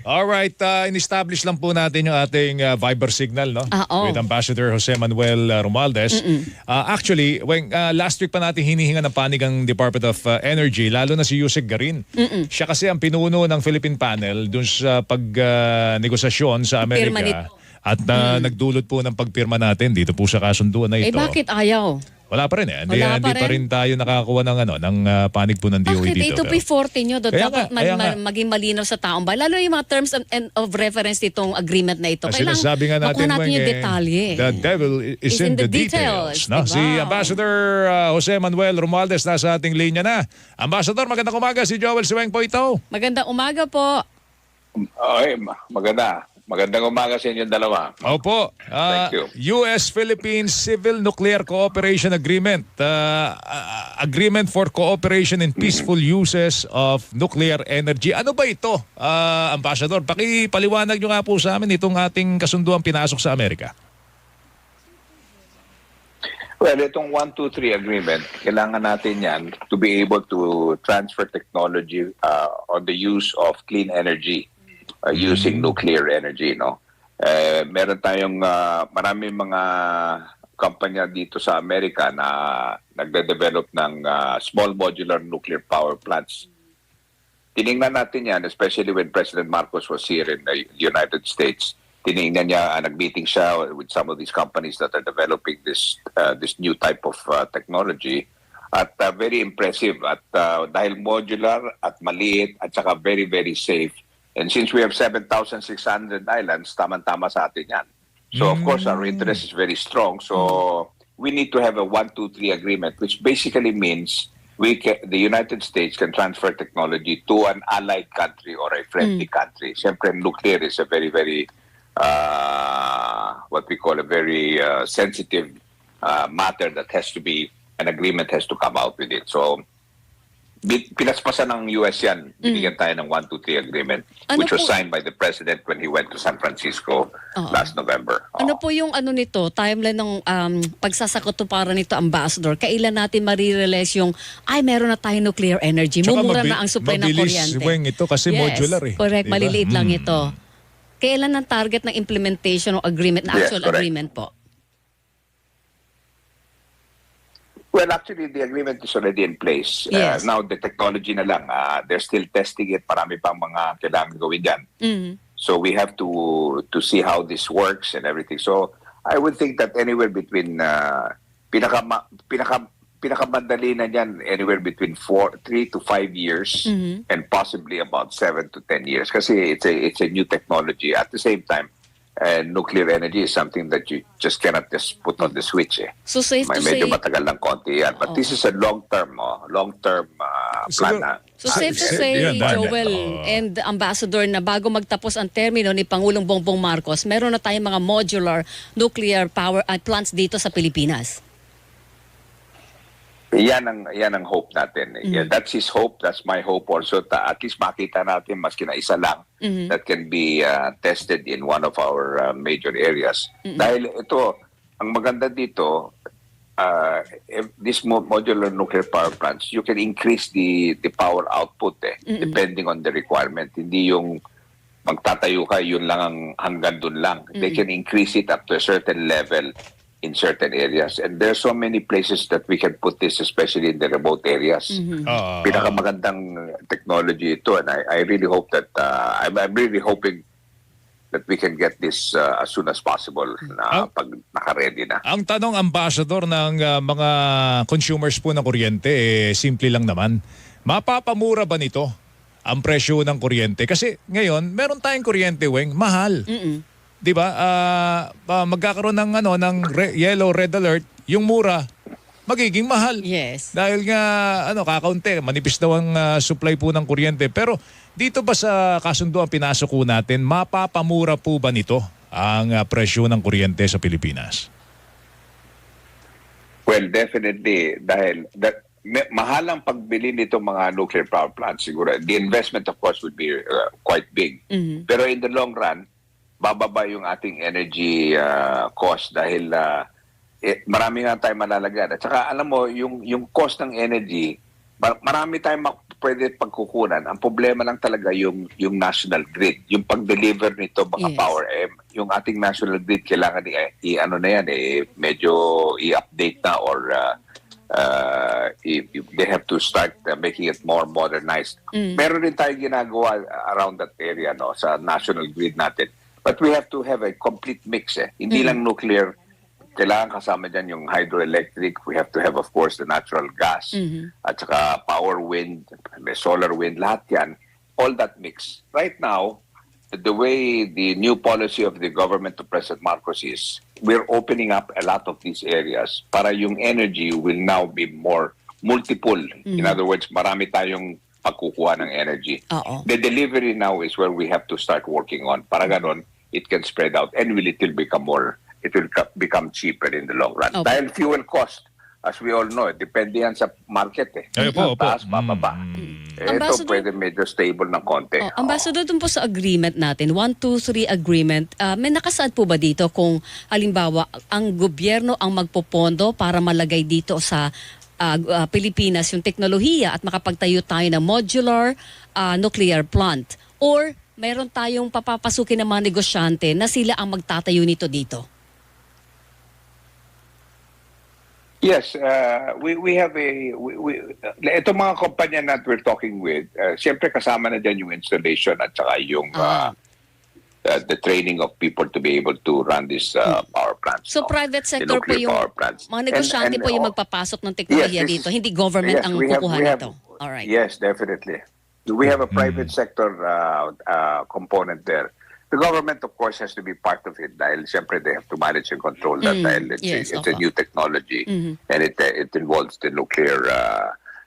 Alright, in-establish lang po natin yung ating Viber signal, no? With Ambassador Jose Manuel Romualdez. Actually, last week pa natin hinihinga ng panig ang Department of Energy, lalo na si Yusek Garin. Siya kasi ang pinuno ng Philippine Panel dun sa pag-negosasyon sa Amerika. At nagdulot po ng pagpirma natin dito po sa kasunduan na ito. Eh bakit ayaw? Wala pa rin eh. Hindi pa rin tayo nakakakuha ng panig po ng DOE dito. Bakit ito P40 nyo? Dapat maging malinaw sa taong bayan. Lalo yung mga terms of reference nitong agreement na ito. Kailangan sinasabi nga natin, yung detalye. The devil is in the details. No? Diba? Si Ambassador Jose Manuel Romualdez nasa ating linya na. Ambassador, magandang umaga. Si Joel Siweng po ito. Magandang umaga po. Okay, maganda. Magandang umaga sa inyong dalawa. Opo. Thank you. US-Philippines Civil Nuclear Cooperation Agreement. Agreement for Cooperation in Peaceful Uses of Nuclear Energy. Ano ba ito, Ambassador? Pakipaliwanag nyo nga po sa amin itong ating kasunduan pinasok sa Amerika. Well, itong 123 agreement, kailangan natin yan to be able to transfer technology on the use of clean energy. Using nuclear energy, no? Meron tayong maraming mga kumpanya dito sa Amerika na nagde-develop ng small modular nuclear power plants. Tiningnan natin yan, especially when President Marcos was here in the United States. Tiningnan niya, nag-meeting siya with some of these companies that are developing this new type of technology. At very impressive. At dahil modular at maliit at saka very, very safe. And since we have 7,600 islands, tama-tama sa atin yan. So, of course, our interest is very strong. So, we need to have a 123 agreement, which basically means the United States can transfer technology to an allied country or a friendly country. Siyempre, nuclear is a very, very, what we call a very sensitive matter that has to be, an agreement has to come out with it. So, pinaspasan ng US yan. Binigyan tayo ng 123 agreement, which was signed by the President when he went to San Francisco last November. Ano po yung nito, timeline ng pagsasakutuparan nito, Ambassador? Kailan natin marirealize yung, meron na tayong nuclear energy. Mumura na ang supply ng kuryente. Mabilis ito kasi modular eh. Correct, diba? Maliliit lang ito. Kailan ang target ng implementation o agreement, na actual agreement po? Well, actually, the agreement is already in place. Yes. Now, the technology na lang, they're still testing it. Marami pang mga kailangan gawin dyan. So, we have to see how this works and everything. So, I would think that anywhere between, pinakamadali na dyan, anywhere between 3 to 5 years and possibly about 7 to 10 years. Kasi it's a new technology. At the same time, nuclear energy is something that you just cannot just put on the switch. So safe to say, medyo matagal lang konti yan. But this is a long-term plan na. So safe to say, Joel and Ambassador, na bago magtapos ang termino ni Pangulong Bongbong Marcos, meron na tayong mga modular nuclear power plants dito sa Pilipinas. Yan ang hope natin. Yeah, that's his hope. That's my hope also. At least makita natin maski na isa lang that can be tested in one of our major areas. Dahil ito, ang maganda dito, this modular nuclear power plants, you can increase the power output depending on the requirement. Hindi yung magtatayo ka, yun lang ang hanggang dun lang. They can increase it up to a certain level in certain areas. And there's so many places that we can put this, especially in the remote areas. Pinakamagandang technology ito, and I really hope that, I'm really hoping that we can get this as soon as possible na pag naka-ready na. Ang tanong, Ambassador, ng mga consumers po ng kuryente, simple lang naman. Mapapamura ba nito ang presyo ng kuryente? Kasi ngayon, meron tayong kuryente, Weng, mahal. 'Di ba? Magkakaroon ng yellow red alert, yung mura magiging mahal. Yes. Dahil nga kakaunti, manipis daw ang supply po ng kuryente. Pero dito ba sa kasunduan pinasok po natin, mapapamura po ba nito ang presyo ng kuryente sa Pilipinas? Well, definitely, dahil mahal ang pagbili nito mga nuclear power plants siguro. The investment of course would be quite big. Pero in the long run, bababa yung ating energy cost dahil marami nga tayo malalagyan. At saka alam mo, yung cost ng energy, marami tayong pwede pagkukunan. Ang problema lang talaga yung national grid. Yung pag-deliver nito mga power. Yung ating national grid, kailangan i-ano na yan, medyo i-update na or they have to start making it more modernized. Meron din tayong ginagawa around that area, no, sa national grid natin. But we have to have a complete mix. Hindi lang nuclear. Kailangan kasama dyan yung hydroelectric. We have to have, of course, the natural gas. At saka power wind, may solar wind, lahat yan. All that mix. Right now, the way the new policy of the government of President Marcos is, we're opening up a lot of these areas para yung energy will now be more multiple. In other words, marami tayong pagkukuha ng energy. The delivery now is where we have to start working on. Para ganon, it can spread out and it will become cheaper in the long run. Dahil fuel cost, as we all know, depende yan sa market. Taas, bababa. Ito pwede medyo stable ng konti. Ambassador, dun po sa agreement natin, 1, 2, 3 agreement, may nakasaad po ba dito kung halimbawa ang gobyerno ang magpopondo para malagay dito sa Pilipinas yung teknolohiya at makapagtayo tayo ng modular nuclear plant? Or mayroon tayong papapasukin ng mga negosyante na sila ang magtatayo nito dito? Yes, we have itong mga kumpanya na we're talking with, siyempre kasama na dyan yung installation at saka yung the training of people to be able to run these power plants. So private sector po yung mga negosyante po yung magpapasok ng teknolohiya dito, hindi government ang kukuha nito. Alright. Yes, definitely. We have a private sector component there. The government, of course, has to be part of it dahil siyempre they have to manage and control that dahil it's a new technology and it involves the nuclear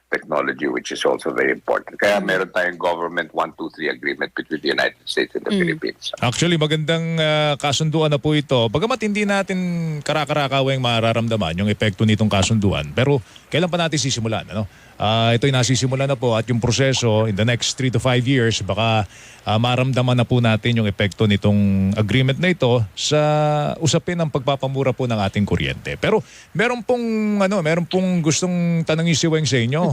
technology, which is also very important. Kaya meron tayong government 1, 2, 3 agreement between the United States and the Philippines. Actually, magandang kasunduan na po ito. Bagamat hindi natin karakarakaweng mararamdaman yung epekto nitong kasunduan, pero kailan pa natin sisimulan? Ano? Ito'y nasisimulan na po at yung proseso in the next 3 to 5 years, baka maramdaman na po natin yung epekto nitong agreement na ito sa usapin ng pagpapamura po ng ating kuryente. Pero meron pong gustong tanongin si Weng sa inyo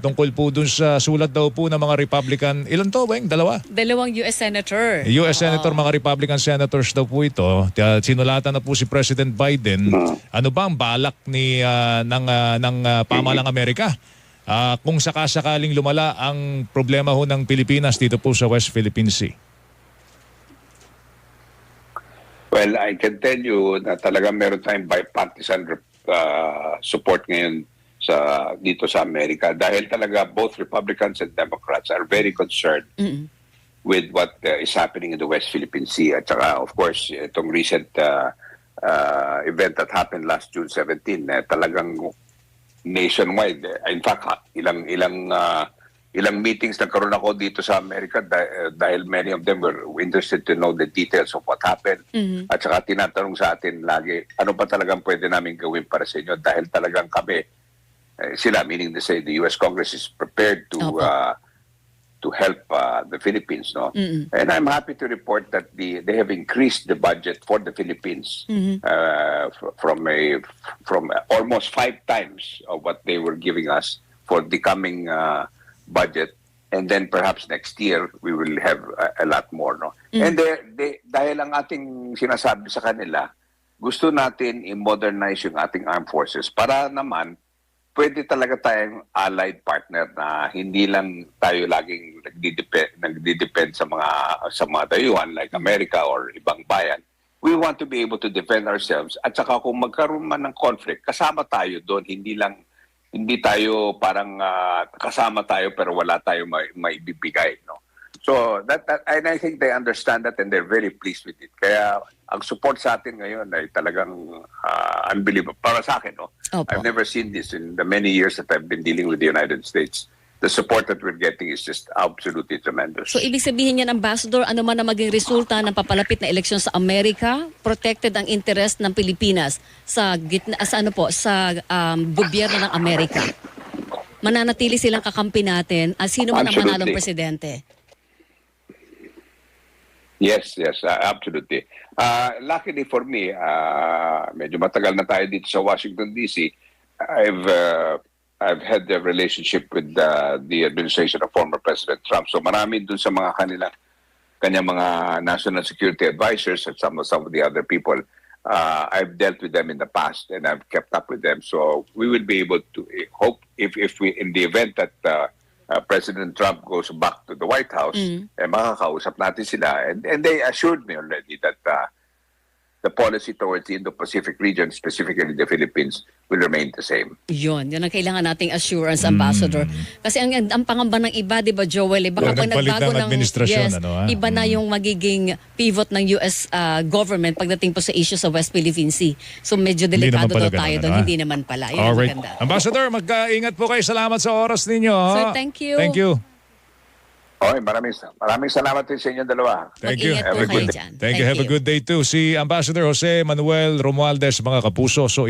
tungkol po dun sa sulat daw po ng mga Republican. Ilan to, Weng? Dalawa? Dalawang US Senator. US Senator, mga Republican Senators daw po ito. Sinulatan na po si President Biden. Ano ba ang balak ng pamahalang Amerika? Kung sakasakaling lumala ang problema ho ng Pilipinas dito po sa West Philippine Sea? Well, I can tell you na talagang meron tayong bipartisan support ngayon dito sa Amerika dahil talaga both Republicans and Democrats are very concerned with what is happening in the West Philippine Sea. At saka, of course, itong recent event that happened last June 17, talagang nationwide. In fact, ilang meetings nagkaroon ako dito sa Amerika dahil many of them were interested to know the details of what happened. At saka tinatanong sa atin lagi, ano pa talagang pwede namin gawin para sa inyo dahil talagang kami, sila, meaning to say the US Congress is prepared to help the Philippines, no? And I'm happy to report that they have increased the budget for the Philippines from almost 5 times of what they were giving us for the coming budget, and then perhaps next year we will have a lot more, no? And dahil ang ating sinasabi sa kanila, gusto natin i-modernize yung ating armed forces para naman pwede talaga tayong allied partner na hindi lang tayo laging nagdi-depend sa mga dayuhan like America or ibang bayan. We want to be able to defend ourselves at saka kung magkaroon man ng conflict, kasama tayo doon, hindi tayo parang kasama tayo pero wala tayo maibibigay, no? So and I think they understand that and they're very pleased with it. Kaya ang support sa atin ngayon ay talagang unbelievable para sa akin, no? I've never seen this in the many years that I've been dealing with the United States. The support that we're getting is just absolutely tremendous. So ibig sabihin yan, Ambassador, ano man na maging resulta ng papalapit na eleksyon sa Amerika, protected ang interest ng Pilipinas sa gitna sa gobyerno ng Amerika. Mananatili silang kakampi natin at sino man ang manalong presidente. Yes, absolutely. Luckily for me, medyo matagal na tayo dito sa Washington, D.C. I've had the relationship with the administration of former President Trump. So marami dun sa mga kanyang mga national security advisors at some of the other people. I've dealt with them in the past and I've kept up with them. So we will be able to hope if we, in the event that President Trump goes back to the White House, makakausap natin sila. And they assured me already that the policy towards the Indo-Pacific region, specifically the Philippines, will remain the same. Yun ang kailangan nating assurance, Ambassador. Kasi ang pangamba ng iba, di ba, Joel, baka pag nagbago ng administrasyon, iba na yung magiging pivot ng US government pagdating po sa issue sa West Philippine Sea. So medyo delikado daw tayo doon. Hindi naman pala. Yun Alright. ang maganda. Ambassador, mag-ingat po kayo. Salamat sa oras ninyo. Sir, thank you. Thank you. Okay, maraming salamat din sa inyong dalawa. Thank you. Mag-ingat po kayo dyan. Thank you. Have a good day too. Si Ambassador Jose Manuel Romualdez, mga kapuso. So